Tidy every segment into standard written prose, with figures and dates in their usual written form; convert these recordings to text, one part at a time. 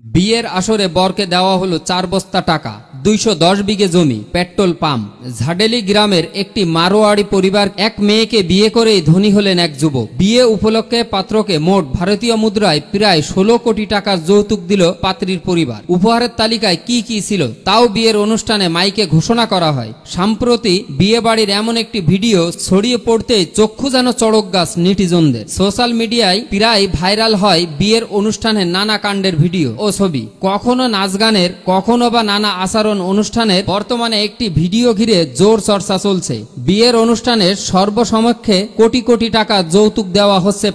বিয়ের আসরে বরকে দেওয়া হলো 4 বস্তা টাকা, 210 বিঘে জমি, পেট্রোল পাম্প। ঝাডেলি গ্রামের একটি মারোয়াড়ি পরিবার এক মেয়েকে বিয়ে করেই ধনী হলেন এক যুবক। বিয়ে উপলক্ষে পাত্রকে মোট ভারতীয় মুদ্রায় প্রায় 16 কোটি টাকার যৌতুক দিল পাত্রীর পরিবার। উপহারের তালিকায় কি কি ছিল তাও বিয়ের অনুষ্ঠানে মাইকে ঘোষণা করা হয়। সম্প্রতি বিয়ে বাড়ির এমন একটি ভিডিও ছড়িয়ে পড়তেই চক্ষু যেন চড়ক গাছ নেটিজনদের। সোশ্যাল মিডিয়ায় প্রায় ভাইরাল হয় বিয়ের অনুষ্ঠানে নানা কাণ্ডের ভিডিও ও ছবি, কখনো নাচ গানের, কখনো বা নানা আচরণ অনুষ্ঠানের। বর্তমানে একটি ভিডিও ঘিরে জোর চর্চা চলছে। বিয়ের অনুষ্ঠানের সর্বসমক্ষে কোটি কোটি টাকা যৌতুক দেওয়া হচ্ছে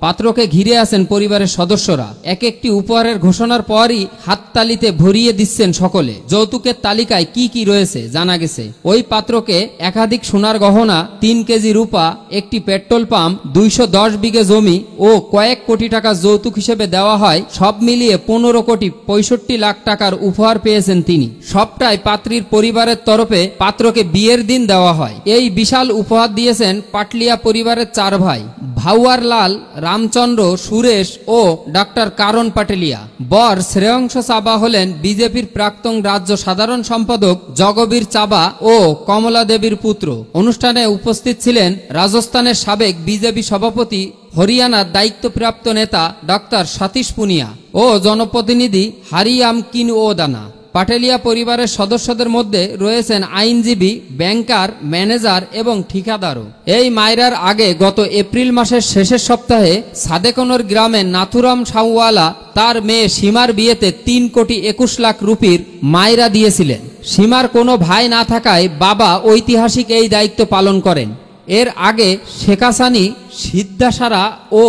পাত্রকে ঘিরে আছেন পরিবারের সদস্যরা। এক একটি উপহারের ঘোষণার পরই হাততালিতে ভরিয়ে দিচ্ছেন সকলে। যৌতুকের তালিকায় কি কি রয়েছে জানা গেছে, ওই পাত্রকে একাধিক সোনার গহনা, 3 কেজি রূপা, একটি পেট্রোল পাম্প, 210 বিঘে জমি ও কয়েক কোটি টাকা যৌতুক হিসেবে দেওয়া হয়। সব মিলিয়ে 15 কোটি 65 লাখ টাকার উপহার পেয়েছেন তিনি। সবটাই পাত্রীর পরিবারের তরফে পাত্রকে বিয়ের দিন দেওয়া হয়। এই বিশাল উপহার দিয়েছেন পাটলিয়া পরিবারের 4 ভাই, ভাউয়ার লাল, রামচন্দ্র, সুরেশ ও ডক্টর কারণ পাটেলিয়া। বর শ্রেয়ংশ চাবা হলেন বিজেপির প্রাক্তন রাজ্য সাধারণ সম্পাদক জগবীর চাবা ও কমলা দেবীর পুত্র। অনুষ্ঠানে উপস্থিত ছিলেন রাজস্থানের সাবেক বিজেপি সভাপতি, হরিয়ানার দায়িত্বপ্রাপ্ত নেতা ডক্টর সতীশ পুনিয়া ও জনপ্রতিনিধি হারিয়াম কিনওদানা। পাটেলিয়া পরিবারের সদস্যদের মধ্যে রয়েছেন আইনজীবী, ব্যাংকার, ম্যানেজার এবং ঠিকাদারও। এই মায়রার আগে গত এপ্রিল মাসের শেষের সপ্তাহে সাদেকনর গ্রামে নাথুরাম সাউওয়ালা তার মেয়ে সীমার বিয়েতে 3 কোটি 21 লাখ রুপির মায়রা দিয়েছিলেন। সীমার কোনো ভাই না থাকায় বাবা ঐতিহাসিক এই দায়িত্ব পালন করেন। এর আগে শেখাসানি, সিদ্ধাসারা ও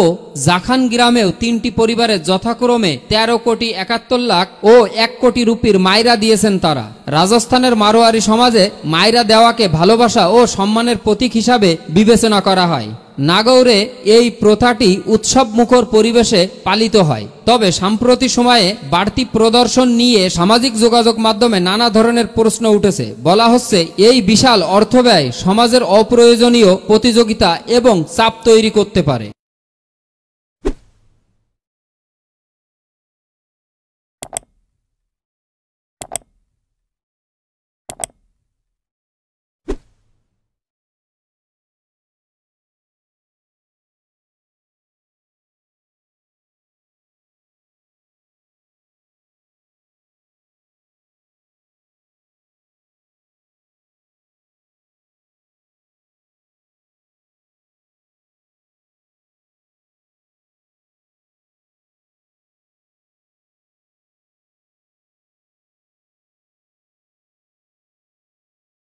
জাখান গ্রামেও 3টি পরিবারে যথাক্রমে 13 কোটি 71 লাখ ও 1 কোটি রুপির মায়রা দিয়েছেন তারা। রাজস্থানের মারোয়ারি সমাজে মায়রা দেওয়াকে ভালোবাসা ও সম্মানের প্রতীক হিসাবে বিবেচনা করা হয়। নাগৌরে এই প্রথাটি উৎসব মুখর পরিবেশে পালিত হয়। তবে সাম্প্রতিক সময়ে বাড়তি প্রদর্শন নিয়ে সামাজিক যোগাযোগ মাধ্যমে নানা ধরনের প্রশ্ন উঠেছে। বলা হচ্ছে এই বিশাল অর্থব্যয় সমাজের অপ্রয়োজনীয় প্রতিযোগিতা এবং চাপ তৈরি করতে পারে।